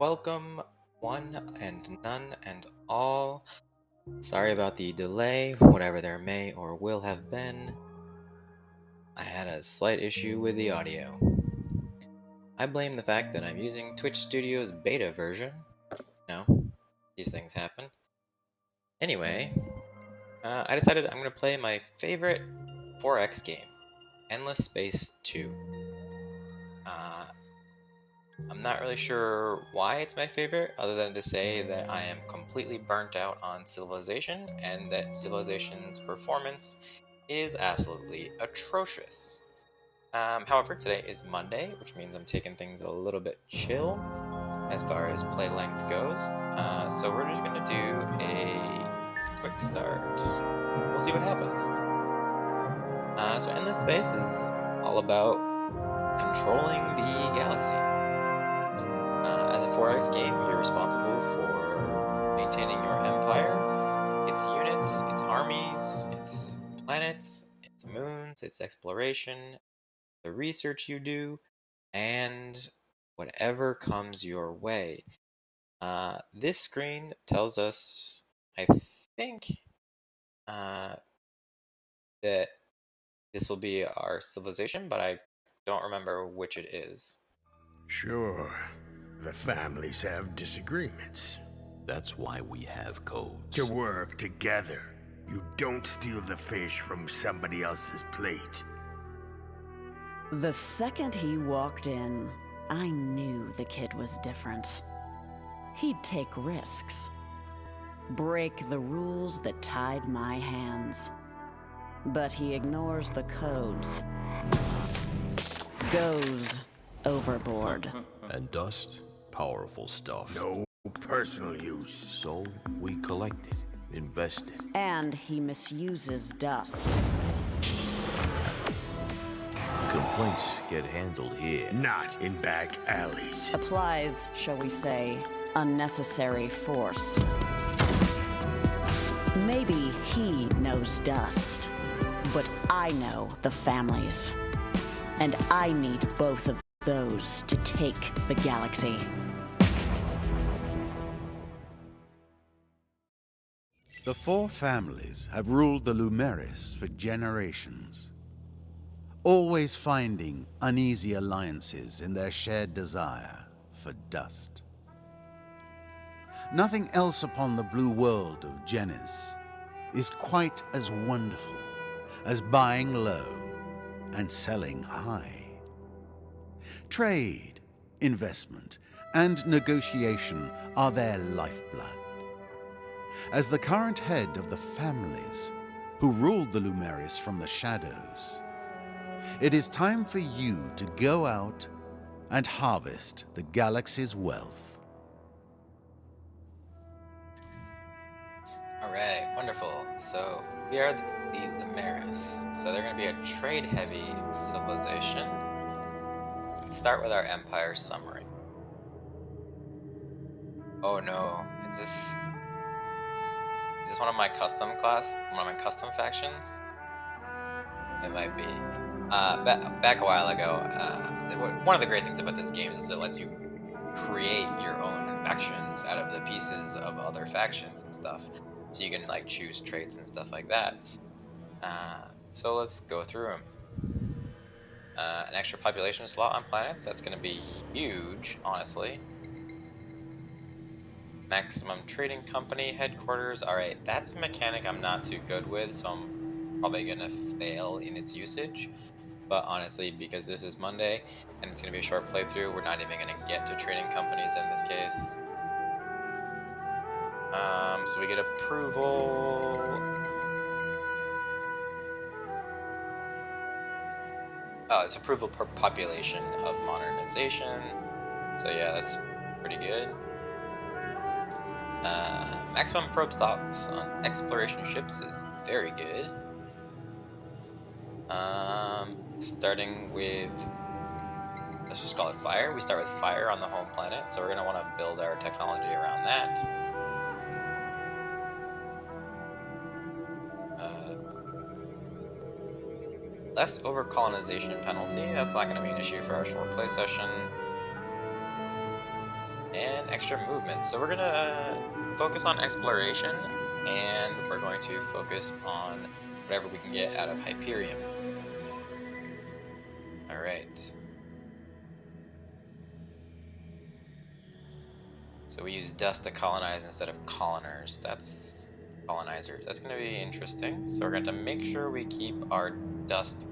Welcome, one and none and all. Sorry about the delay, whatever there may or will have been. I had a slight issue with the audio. I blame the fact that I'm using Twitch Studio's beta version. No, these things happen. Anyway, I decided I'm going to play my favorite 4X game, Endless Space 2. I'm not really sure why it's my favorite, other than to say that I am completely burnt out on Civilization, and that Civilization's performance is absolutely atrocious. However, today is Monday, which means I'm taking things a little bit chill as far as play length goes. So we're just going to do a quick start. We'll see what happens. So Endless Space is all about controlling the galaxy. As a 4X game, you're responsible for maintaining your empire, its units, its armies, its planets, its moons, its exploration, the research you do, and whatever comes your way. This screen tells us, I think, that this will be our civilization, but I don't remember which it is. Sure. The families have disagreements. That's why we have codes. To work together. You don't steal the fish from somebody else's plate. The second he walked in, I knew the kid was different. He'd take risks. Break the rules that tied my hands. But he ignores the codes. Goes overboard. And dust, powerful stuff. No personal use. So we collect it, invest it. And he misuses dust. Complaints get handled here. Not in back alleys. Applies, shall we say, unnecessary force. Maybe he knows dust, but I know the families. And I need both of those to take the galaxy. The four families have ruled the Lumeris for generations, always finding uneasy alliances in their shared desire for dust. Nothing else upon the blue world of Genis is quite as wonderful as buying low and selling high. Trade, investment, and negotiation are their lifeblood. As the current head of the families who ruled the Lumeris from the shadows, it is time for you to go out and harvest the galaxy's wealth. Alright, wonderful. So we are the Lumeris. So they're going to be a trade-heavy civilization. Let's start with our empire summary. Oh no, is this one of my custom factions? It might be. Back a while ago, one of the great things about this game is it lets you create your own factions out of the pieces of other factions and stuff. So you can like choose traits and stuff like that. So let's go through them. An extra population slot on planets, that's going to be huge, honestly. Maximum trading company headquarters. Alright, that's a mechanic I'm not too good with, so I'm probably going to fail in its usage. But honestly, because this is Monday and it's going to be a short playthrough, we're not even going to get to trading companies in this case. So we get approval. Oh, it's approval per population of modernization. So yeah, that's pretty good. Maximum probe stops on exploration ships is very good. Starting with, let's just call it fire. We start with fire on the home planet, so we're going to want to build our technology around that. Less over-colonization penalty, that's not going to be an issue for our short play session. and extra movement. So we're gonna focus on exploration, and we're going to focus on whatever we can get out of Hyperion. Alright. So we use dust to colonize instead of coloners. That's colonizers. That's going to be interesting. So we're going to make sure we keep our dust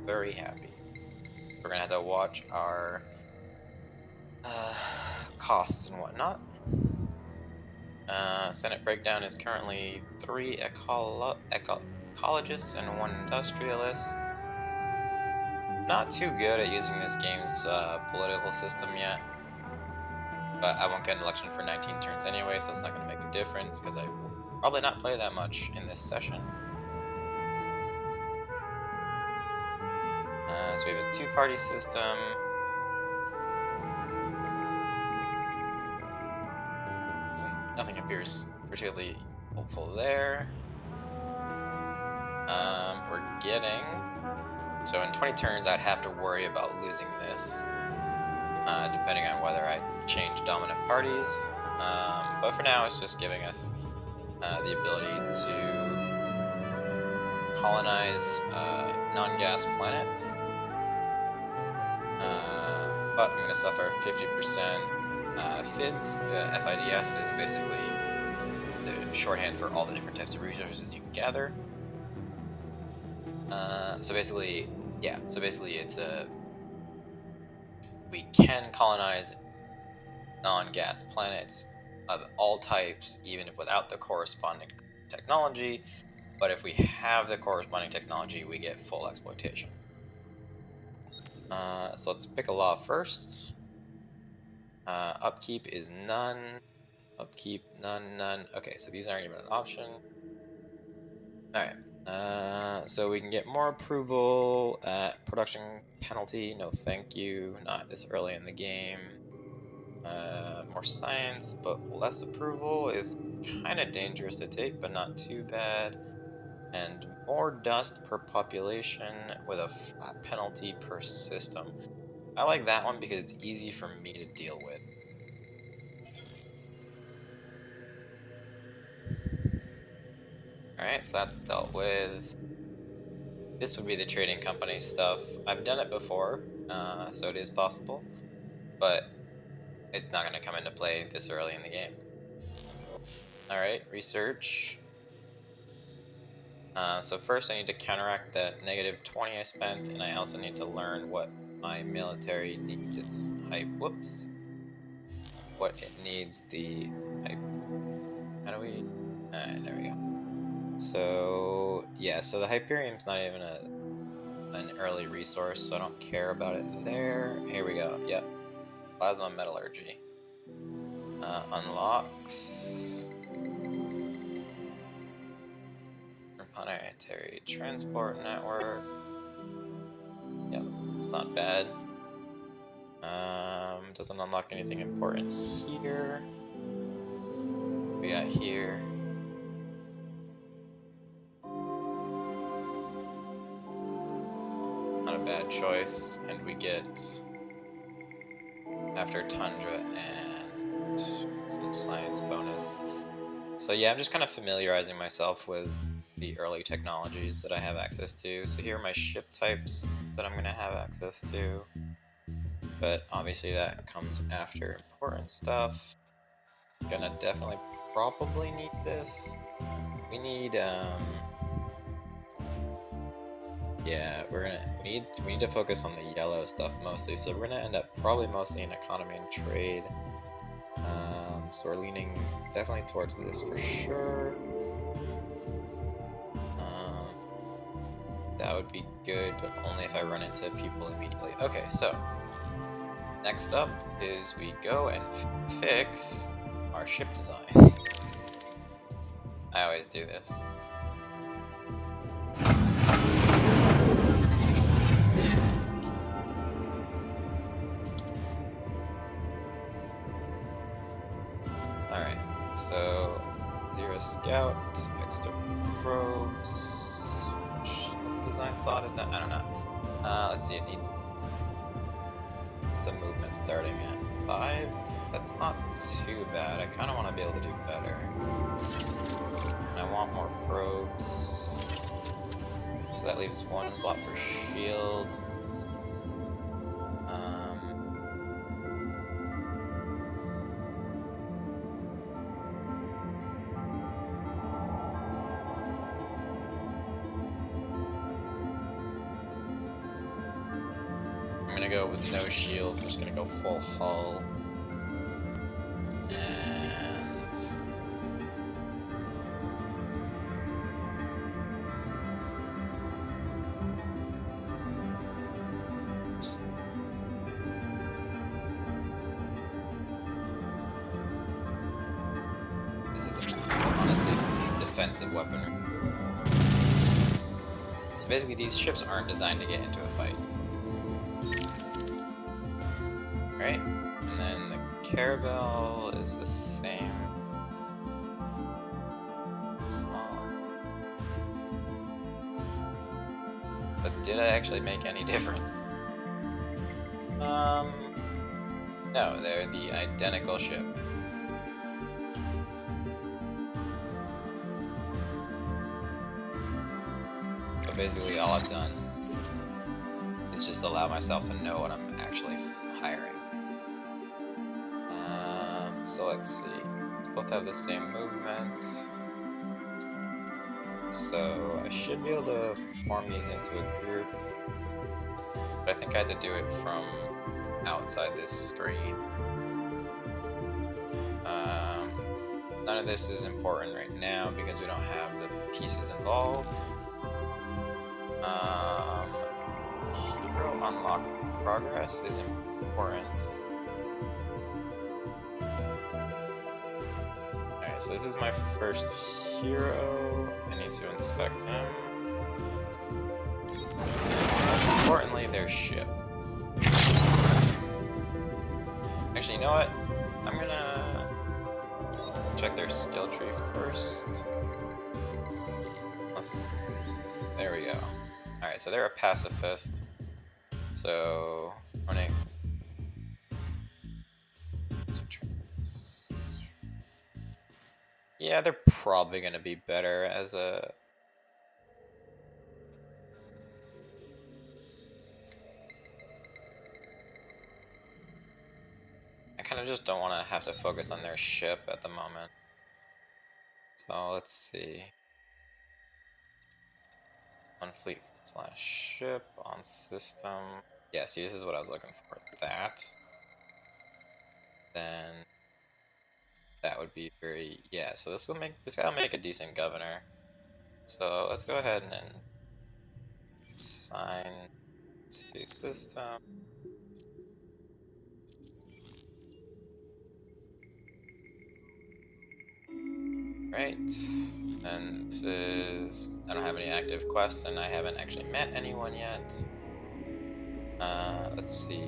very happy. We're going to have to watch our costs and whatnot. Senate breakdown is currently 3 ecologists and 1 industrialist. Not too good at using this game's political system yet. But I won't get an election for 19 turns anyway, so it's not going to make a difference, because I will probably not play that much in this session. So we have a 2-party system. Nothing appears particularly hopeful there. We're getting... So in 20 turns, I'd have to worry about losing this, depending on whether I change dominant parties. But for now, it's just giving us the ability to colonize non-gas planets. But I'm going to suffer 50% FIDS. FIDS is basically the shorthand for all the different types of resources you can gather. So basically it's we can colonize non-gas planets of all types, even if without the corresponding technology. But if we have the corresponding technology, we get full exploitation. So let's pick a law first. Upkeep is none. Upkeep, none, none. Okay, so these aren't even an option. Alright. So we can get more approval at production penalty. No thank you. Not this early in the game. More science, but less approval is kind of dangerous to take, but not too bad. And more dust per population with a flat penalty per system. I like that one because it's easy for me to deal with. Alright, so that's dealt with. This would be the trading company stuff. I've done it before, so it is possible, but it's not going to come into play this early in the game. Alright, research. So first I need to counteract that -20 I spent, and I also need to learn what my military needs its hype. Whoops. What it needs the hype. How do we... Alright, there we go. So, yeah, so the Hyperium's not even an early resource, so I don't care about it there. Here we go, yep. Plasma Metallurgy. Unlocks. Planetary Transport Network. Yep, it's not bad. Doesn't unlock anything important here. What we got here? Not a bad choice, and we get After Tundra and some science bonus. So yeah, I'm just kind of familiarizing myself with the early technologies that I have access to. So here are my ship types that I'm going to have access to. But obviously that comes after important stuff. Gonna definitely probably need this. We need yeah, we need to focus on the yellow stuff mostly. So we're gonna end up probably mostly in economy and trade. So we're leaning definitely towards this for sure. That would be good, but only if I run into people immediately. Okay, so next up is we go and fix our ship designs. I always do this. Alright, so 0 scout, extra probes. What design slot is that? I don't know. Let's see, it's the movement starting at 5. That's not too bad. I kind of want to be able to do better. And I want more probes. So that leaves one slot for shield. I'm gonna go with no shields. I'm just gonna go full hull. Defensive weaponry. So basically these ships aren't designed to get into a fight. Right? And then the Caravel is the same. Small. But did I actually make any difference? No, they're the identical ship. Basically all I've done is just allow myself to know what I'm actually hiring. So let's see. Both have the same movement. So I should be able to form these into a group. But I think I had to do it from outside this screen. None of this is important right now because we don't have the pieces involved. Hero unlock progress is important. Alright, so this is my first hero. I need to inspect him. Most importantly, their ship. Actually, you know what? I'm gonna check their skill tree first. There we go. Alright, so they're a pacifist. So, running. Yeah, they're probably going to be better as a... I kind of just don't want to have to focus on their ship at the moment. So, let's see. On fleet / ship, on system. Yeah, see, this is what I was looking for. That. Then that would be very, yeah, so this guy will make a decent governor. So let's go ahead and assign to system. Right, and this is, I don't have any active quests and I haven't actually met anyone yet. Let's see,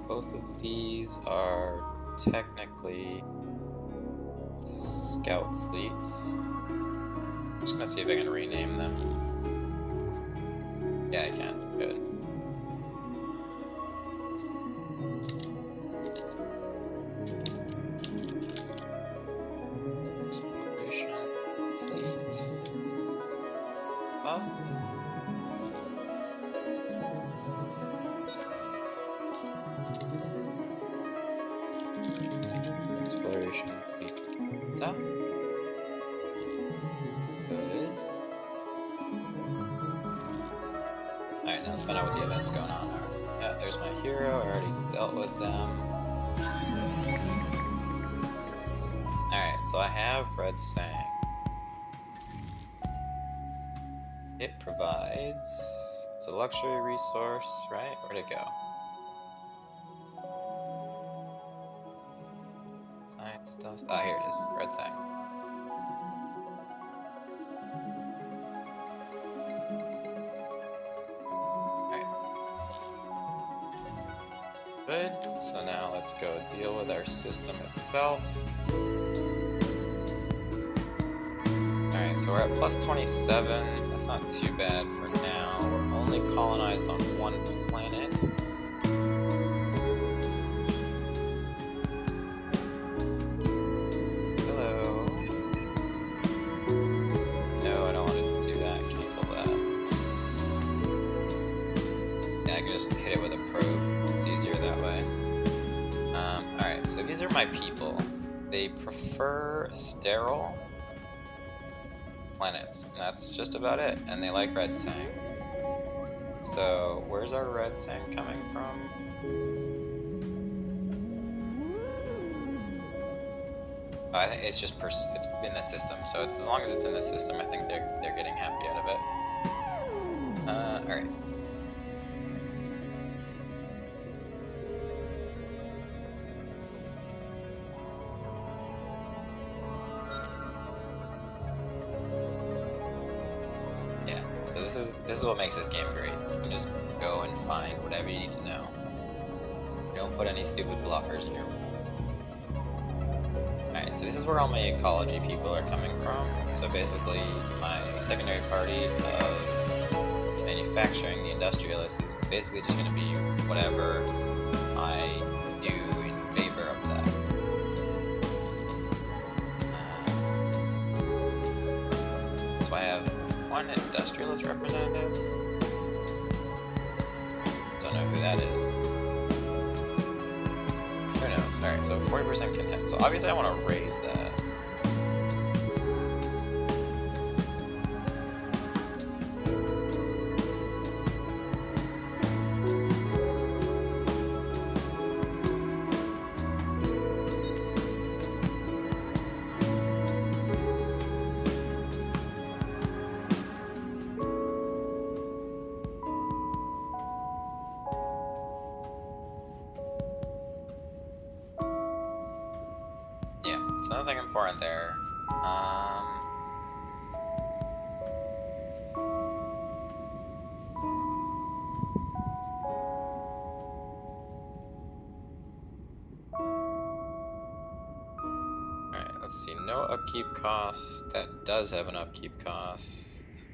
both of these are technically scout fleets. I'm just gonna see if I can rename them. Yeah, I can, good. Exploration fleet. Good. Alright, now let's find out what the event's going on. Right. Yeah, there's my hero. I already dealt with them. Alright, so I have Red Sang. It provides... It's a luxury resource, right? Where'd it go? Science dust. Ah, here it is. Red Sang. Alright. Good. So now let's go deal with our system itself. Alright, so we're at plus 27. That's not too bad for now. We're only colonized on one planet. just hit it with a probe. It's easier that way. Alright, so these are my people. They prefer sterile planets, and that's just about it. And they like red sang. So where's our red sang coming from? Oh, I think it's just it's in the system. So it's as long as it's in the system, I think they're getting happy out of it. All right. Yeah. So this is what makes this game great. You can just go and find whatever you need to know. You don't put any stupid blockers in your. Alright, so this is where all my ecology people are coming from. So basically, my secondary party of manufacturing, the industrialists, is basically just going to be whatever I do in favor of that. So I have one industrialist representative. Don't know who that is. Who knows? Alright, so 40% content. So obviously I want to raise that. So nothing important there. Alright, let's see. No upkeep cost. That does have an upkeep cost.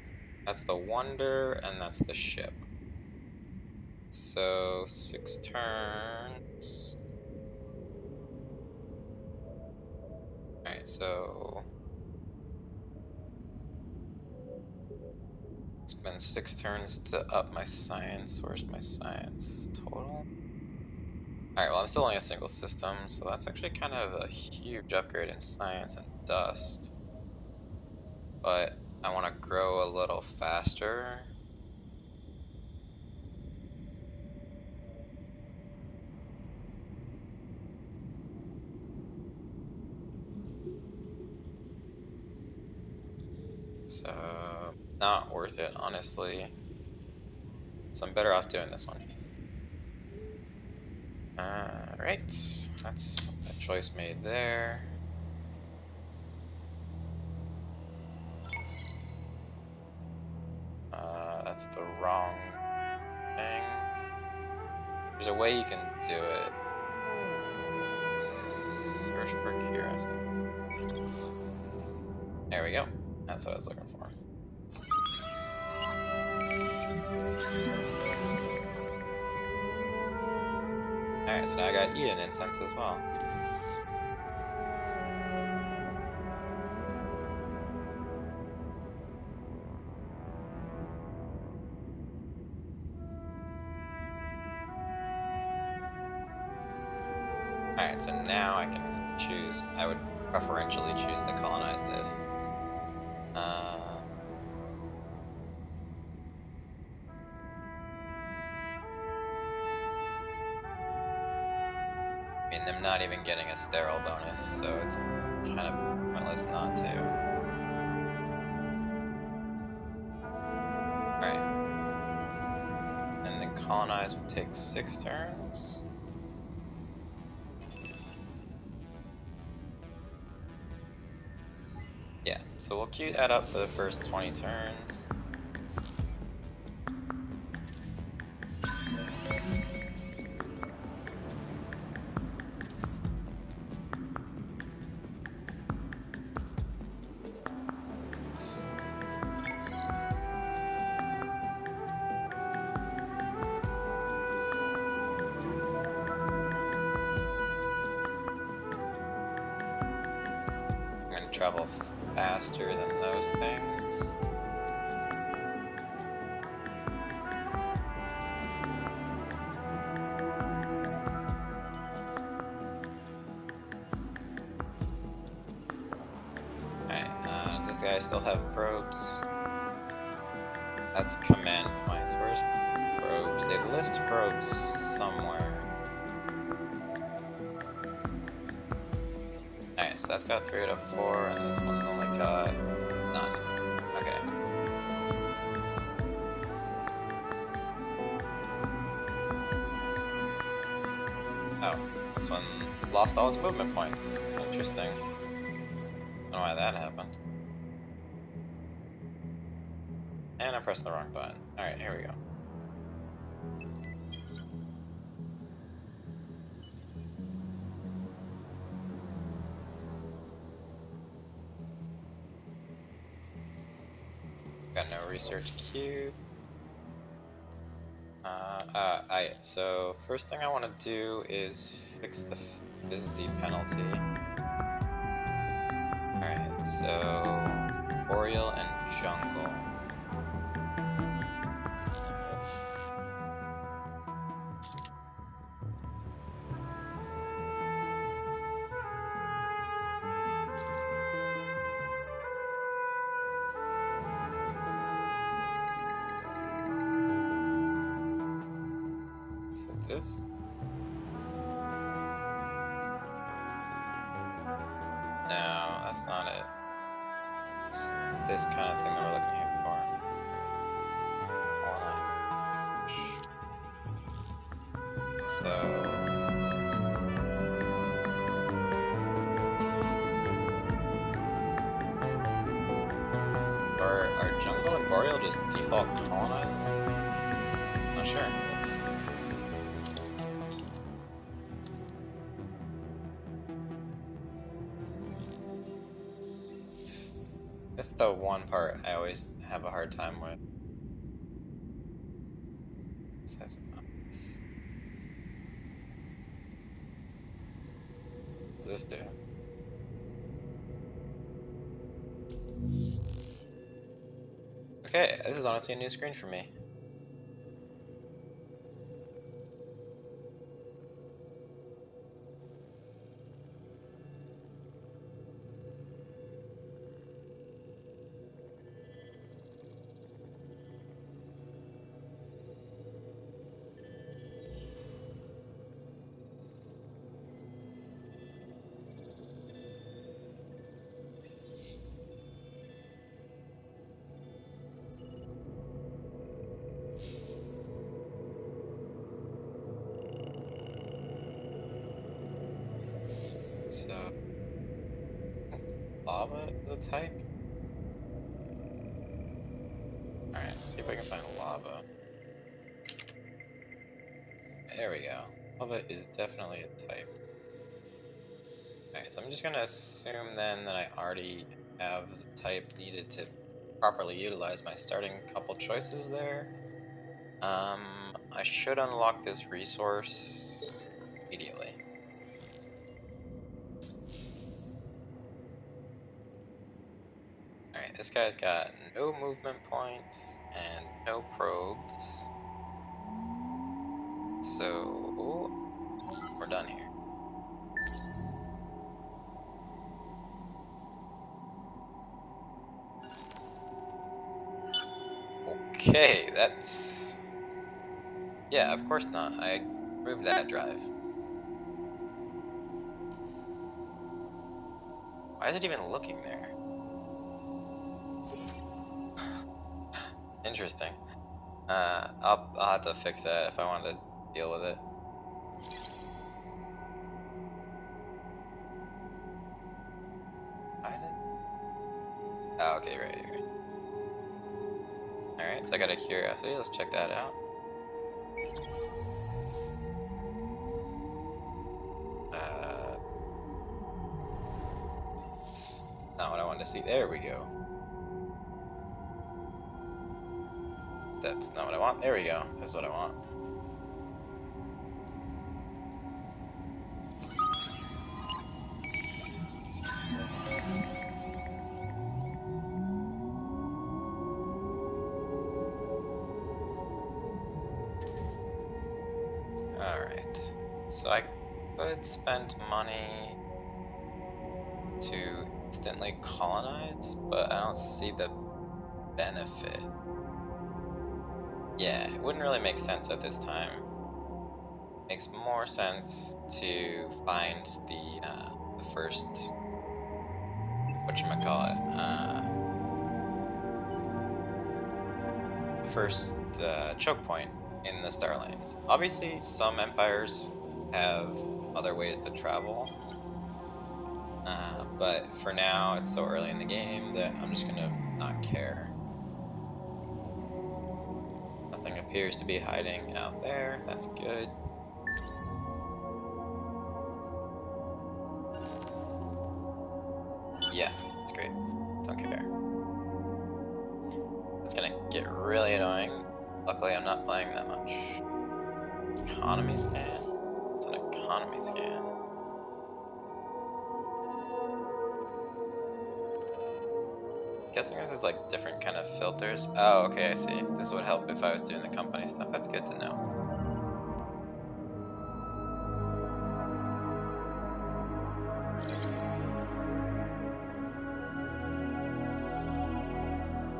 That's the Wonder, and that's the ship. So 6 turns. Alright, so it's been 6 turns to up my science. Where's my science total? Alright, well I'm still only a single system, so that's actually kind of a huge upgrade in science and dust. But I want to grow a little faster. So, not worth it, honestly. So I'm better off doing this one. Alright, that's a choice made there. That's the wrong thing. There's a way you can do it. Search for curiosity. There we go. That's what I was looking for. Alright, so now I got Eden incense as well. Alright, so now I can choose, I would preferentially choose to colonize this. I mean, them not even getting a sterile bonus, so it's kind of pointless not to. Alright. And then colonize would take 6 turns. Yeah, so we'll queue that up for the first 20 turns. Travel faster than those things. these guys still have probes. That's command points. Where's probes? They list probes somewhere. Alright, so that's got 3 out of 4, and this one's only got none. Okay. Oh, this one lost all its movement points. Interesting. Don't know why that happened. And I pressed the wrong button. Alright, here we go. Got no research cube. So first thing I want to do is fix the Fizzy penalty. Alright, so Boreal and Jungle. Is it this? No, that's not it. It's this kind of thing that we're looking here for. Colonizing. So are Jungle and Boreal just default colonizing? Not sure. That's the one part I always have a hard time with. Size of box. What does this do? Okay, this is honestly a new screen for me. So, lava is a type? Alright, let's see if I can find lava. There we go. Lava is definitely a type. Alright, so I'm just gonna assume then that I already have the type needed to properly utilize my starting couple choices there. I should unlock this resource immediately. Alright, this guy's got no movement points and no probes. So, we're done here. Okay, that's... Yeah, of course not. I removed that drive. Why is it even looking there? Interesting. I'll have to fix that if I want to deal with it. Oh, okay, right. Alright, so I got a curiosity. Let's check that out. It's not what I wanted to see. There we go. That's not what I want. There we go. That's what I want. Alright. So I could spend money to instantly colonize, but I don't see the benefit. Yeah, it wouldn't really make sense at this time. Makes more sense to find the first, whatchamacallit, the first choke point in the Starlands. Obviously, some empires have other ways to travel, but for now, it's so early in the game that I'm just gonna not care. Nothing appears to be hiding out there. That's good. Yeah, that's great. Don't care. It's gonna get really annoying. Luckily, I'm not playing that much. Economy scan? It's an economy scan. Guessing this is like different kind of filters. Oh, okay, I see. This would help if I was doing the company stuff. That's good to know.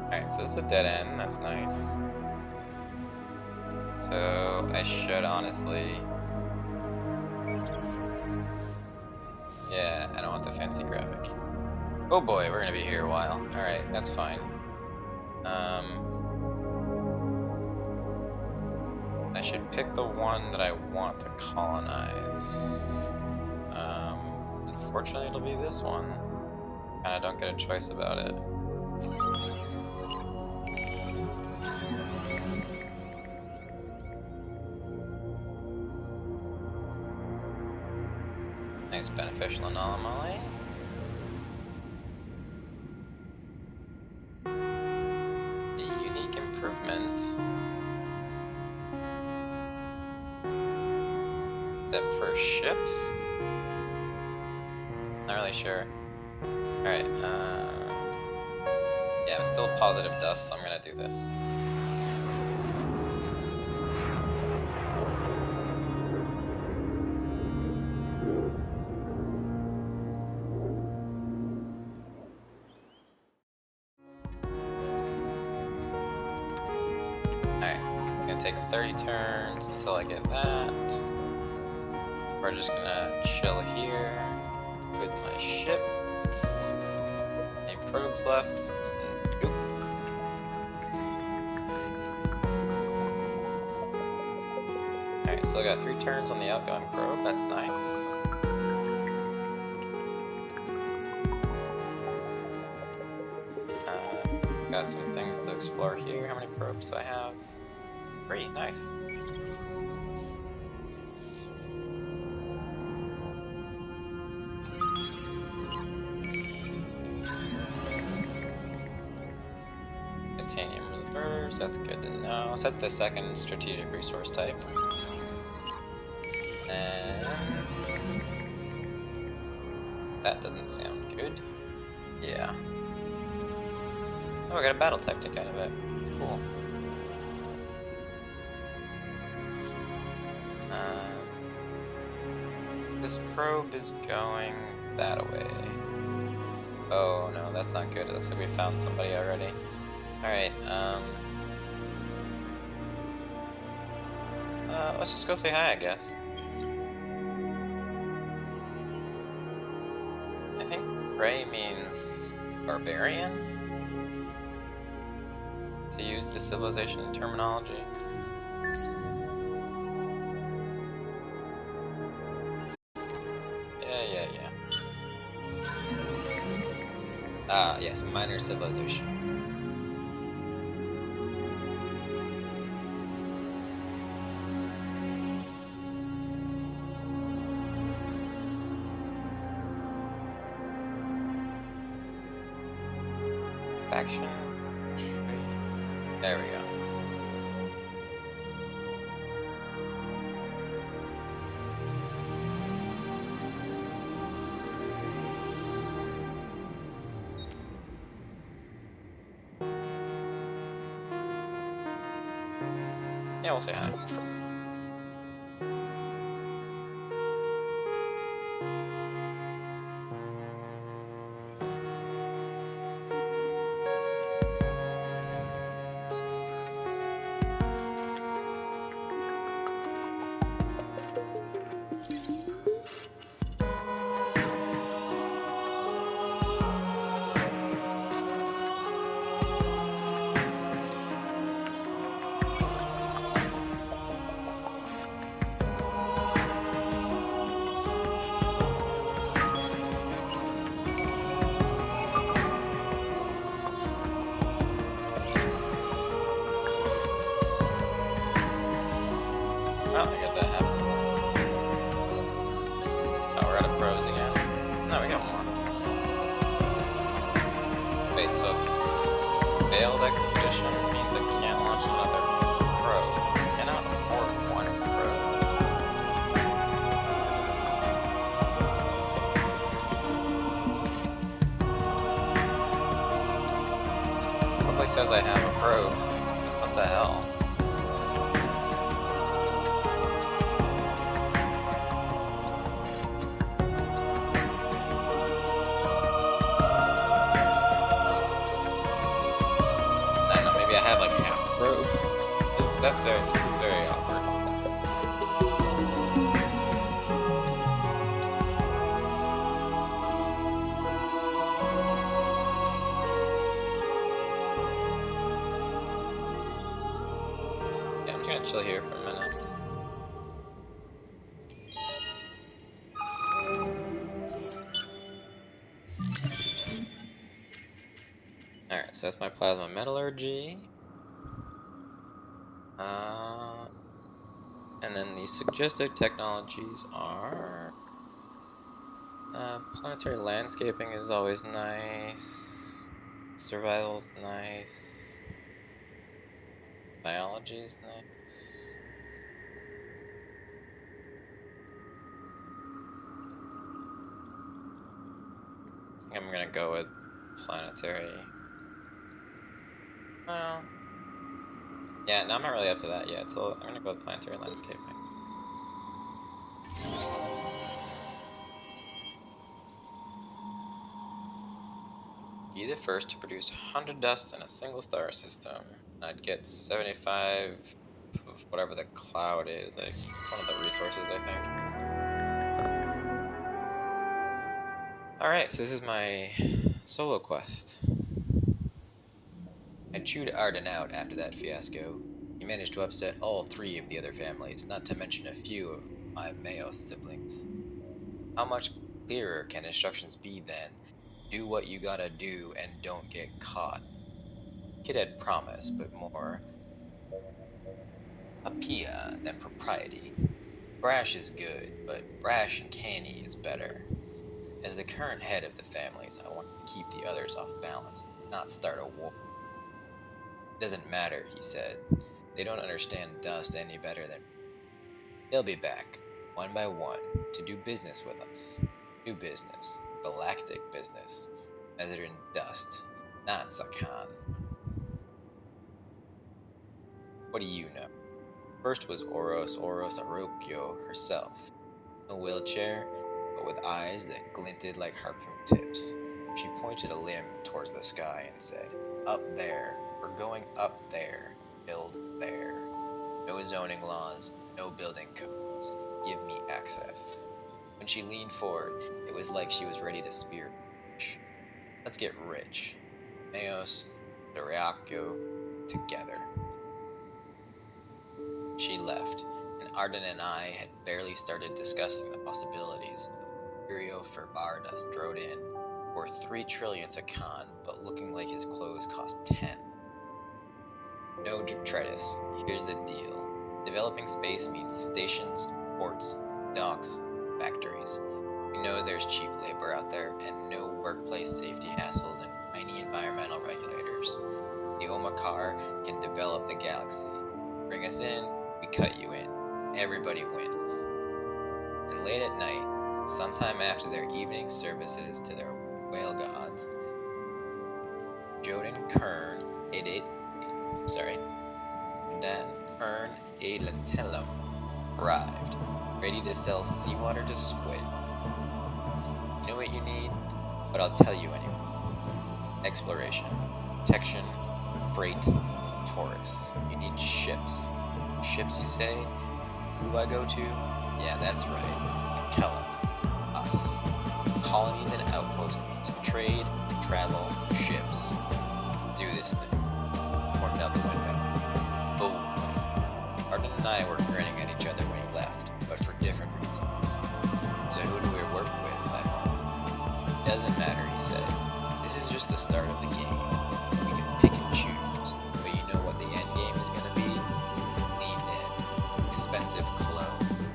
Alright, so this is a dead end. That's nice. So I should honestly... Yeah, I don't want the fancy graphic. Oh boy, we're gonna be here a while. Alright, that's fine. I should pick the one that I want to colonize. Unfortunately, it'll be this one. Kinda don't get a choice about it. Nice beneficial anomaly. A unique improvement. Is that for ships? Not really sure. Alright, yeah, I'm still positive dust, so I'm gonna do this. Alright, so it's gonna take 30 turns until I get that. We're just gonna chill here with my ship. Any probes left? Nope. Alright, still got 3 turns on the outgoing probe, that's nice. Got some things to explore here. How many probes do I have? 3, nice. Titanium reserves, that's good to know. So that's the second strategic resource type. And that doesn't sound good. Yeah. Oh, I got a battle tactic out of it. Cool. This probe is going that way. Oh no, that's not good. It looks like we found somebody already. Alright, let's just go say hi, I guess. I think Gray means barbarian, to use the civilization terminology. Yeah. Ah, yes, minor civilization. Faction trade. There we go. Yeah, we'll say hi. have. Oh, we're out of probes again. No, we got more. Wait, so if failed expedition means I can't launch another probe. I cannot afford one probe. Probably says I have a probe. What the hell? I don't know, maybe I have like half a probe. This is very awkward. Yeah, I'm just gonna chill here for a minute. Alright, so that's my plasma metallurgy. And then the suggested technologies are planetary landscaping is always nice. Survival's nice. Biology is nice. I think I'm gonna go with planetary. Well, yeah, no, I'm not really up to that yet, so I'm gonna go with planetary landscaping. Be the first to produce 100 dust in a single star system. I'd get 75 of whatever the cloud is. It's one of the resources, I think. Alright, so this is my solo quest. I chewed Arden out after that fiasco. He managed to upset all 3 of the other families, not to mention a few of my Mayos siblings. How much clearer can instructions be then? Do what you gotta do and don't get caught. Kid had promise, but more apia than propriety. Brash is good, but brash and canny is better. As the current head of the families, I want to keep the others off balance, not start a war. It doesn't matter, he said. They don't understand dust any better than they'll be back, one by one, to do business with us. New business, galactic business, as in dust, not Sakan. What do you know? First was Oros Arokyo herself. No wheelchair, but with eyes that glinted like harpoon tips. She pointed a limb towards the sky and said, "Up there, we're going up there, build there. No zoning laws, no building codes, give me access." When she leaned forward, it was like she was ready to spear rich. Let's get rich. Mayos, Doriakyo, together. She left, and Arden and I had barely started discussing the possibilities. Curio for Bardust rode in, worth 3 trillion Sakan, but looking like his clothes cost 10. No detritus, here's the deal. Developing space means stations, ports, docks, factories. We know there's cheap labor out there, and no workplace safety hassles and tiny environmental regulators. The Omakar can develop the galaxy. Bring us in, we cut you in. Everybody wins. And late at night, sometime after their evening services to their whale gods, Jodan Kern Adelantellum arrived, ready to sell seawater to Squid. You know what you need? But I'll tell you anyway. Exploration, protection, freight, tourists. You need ships. Ships, you say? Who do I go to? Yeah, that's right. Akella. Us. Colonies and outposts means trade, travel, ships. Let's do this thing. Pointed out the window. Boom. Arden and I were grinning at each other when he left, but for different reasons. So who do we work with, I wondered. Doesn't matter, he said. This is just the start of the game. We can pick and choose, but you know what the end game is gonna be? Leaned in. Expensive cologne.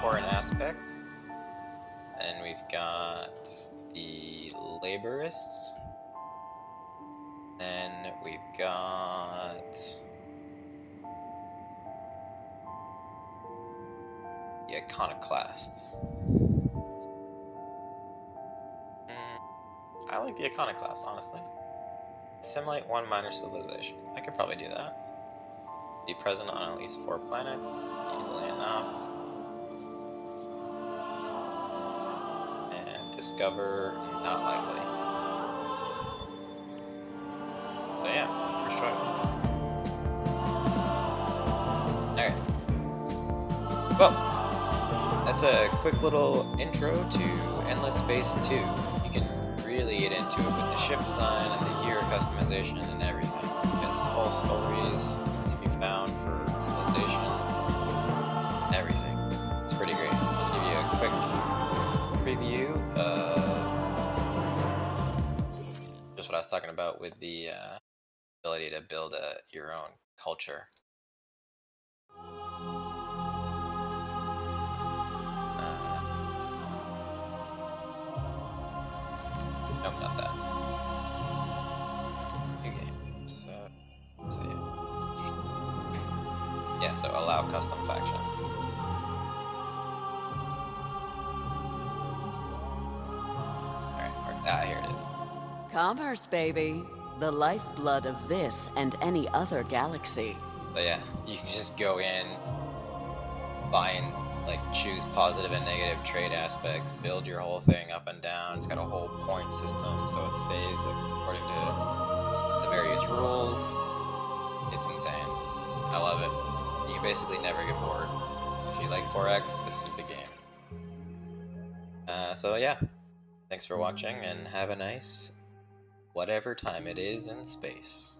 important aspect. Then we've got the laborists. Then we've got the iconoclasts. I like the iconoclast, honestly. Assimilate one minor civilization. I could probably do that. Be present on at least 4 planets, easily enough. And discover, not likely. So yeah, first choice. Alright. Well, that's a quick little intro to Endless Space 2. You can really get into it with the ship design and the hero customization and everything. There's whole stories to be found for civilizations and everything. It's pretty great. I'll give you a quick preview of just what I was talking about with the ability to build your own culture. Nope, not that. New game. So yeah, so allow custom factions. Alright, here it is. Commerce, baby. The lifeblood of this and any other galaxy. But yeah, you can just go in, find, like, choose positive and negative trade aspects, build your whole thing up and down. It's got a whole point system, so it stays according to the various rules. It's insane. I love it. You can basically never get bored. If you like 4X, this is the game. So yeah, thanks for watching, and have a nice whatever time it is in space.